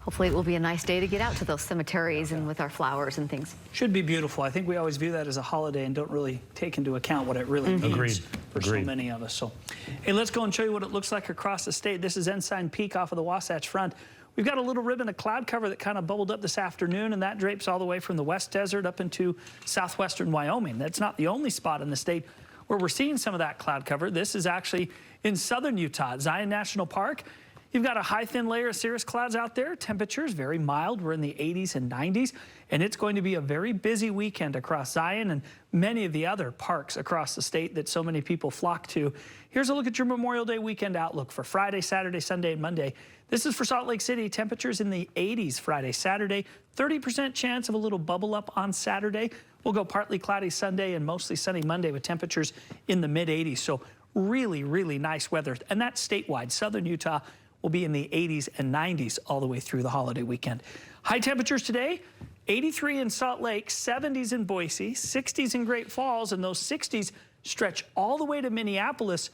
Hopefully it will be a nice day to get out to those cemeteries and with our flowers and things. Should be beautiful. I think we always view that as a holiday and don't really take into account what it really means for so many of us. So, hey, let's go and show you what it looks like across the state. This is Ensign Peak off of the Wasatch Front. We've got a little ribbon of cloud cover that kind of bubbled up this afternoon, and that drapes all the way from the West Desert up into southwestern Wyoming. That's not the only spot in the state where we're seeing some of that cloud cover. This is actually in southern Utah, Zion National Park. You've got a high, thin layer of cirrus clouds out there. Temperatures very mild. We're in the 80s and 90s, and it's going to be a very busy weekend across Zion and many of the other parks across the state that so many people flock to. Here's a look at your Memorial Day weekend outlook for Friday, Saturday, Sunday, and Monday. This is for Salt Lake City. Temperatures in the 80s Friday, Saturday. 30% chance of a little bubble up on Saturday. We'll go partly cloudy Sunday and mostly sunny Monday with temperatures in the mid-80s. So really, really nice weather. And that's statewide. Southern Utah will be in the 80s and 90s all the way through the holiday weekend. High temperatures today, 83 in Salt Lake, 70s in Boise, 60s in Great Falls, and those 60s stretch all the way to Minneapolis,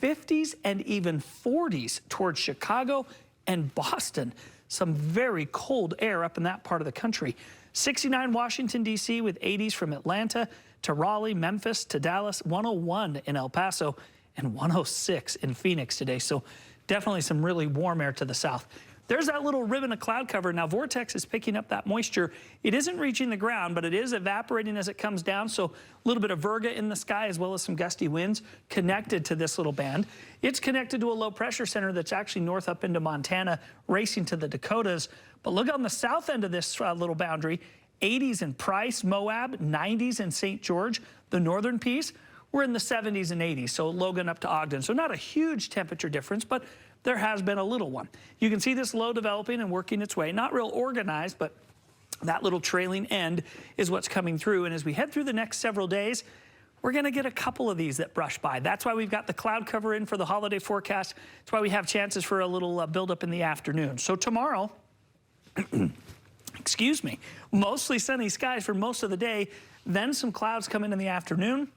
50s and even 40s towards Chicago and Boston. Some very cold air up in that part of the country. 69 Washington, D.C. with 80s from Atlanta to Raleigh, Memphis to Dallas, 101 in El Paso, and 106 in Phoenix today. So definitely some really warm air to the south. There's that little ribbon of cloud cover. Now, vortex is picking up that moisture. It isn't reaching the ground, but it is evaporating as it comes down. So a little bit of virga in the sky as well as some gusty winds connected to this little band. It's connected to a low pressure center that's actually north up into Montana, racing to the Dakotas. But look on the south end of this little boundary, 80s in Price, Moab, 90s in St. George. The northern piece, we're in the 70s and 80s, so Logan up to Ogden. So not a huge temperature difference, but there has been a little one. You can see this low developing and working its way. Not real organized, but that little trailing end is what's coming through. And as we head through the next several days, we're going to get a couple of these that brush by. That's why we've got the cloud cover in for the holiday forecast. That's why we have chances for a little buildup in the afternoon. So tomorrow, excuse me, mostly sunny skies for most of the day. Then some clouds come in the afternoon.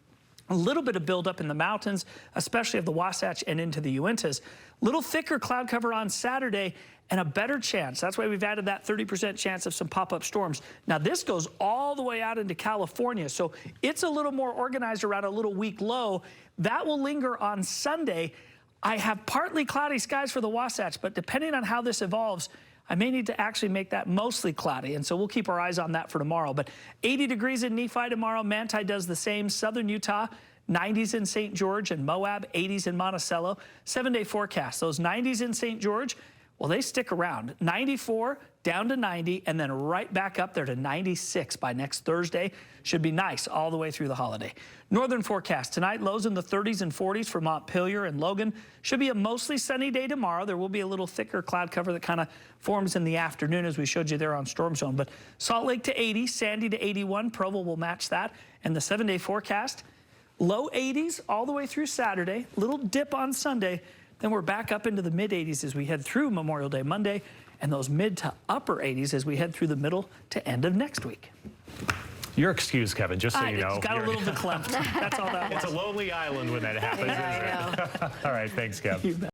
A little bit of buildup in the mountains, especially of the Wasatch and into the Uintas. Little thicker cloud cover on Saturday and a better chance. That's why we've added that 30% chance of some pop-up storms. Now, this goes all the way out into California, so it's a little more organized around a little weak low. That will linger on Sunday. I have partly cloudy skies for the Wasatch, but depending on how this evolves, I may need to actually make that mostly cloudy, and so we'll keep our eyes on that for tomorrow. But 80 degrees in Nephi tomorrow. Manti does the same. Southern Utah, 90s in St. George and Moab, 80s in Monticello. 7-day forecast. Those 90s in St. George, well, they stick around. 94 down to 90, and then right back up there to 96 by next Thursday. Should be nice all the way through the holiday. Northern forecast tonight, lows in the 30s and 40s for Montpelier and Logan. Should be a mostly sunny day tomorrow. There will be a little thicker cloud cover that kind of forms in the afternoon as we showed you there on Storm Zone. But Salt Lake to 80, Sandy to 81. Provo will match that. And the 7-day forecast, low 80s all the way through Saturday. Little dip on Sunday. Then we're back up into the mid-80s as we head through Memorial Day Monday, and those mid to upper 80s as we head through the middle to end of next week. You're excused, Kevin, just so you know. Got a little verklempt. That's all that was. It's a lonely island when that happens, isn't it? All right, thanks, Kev.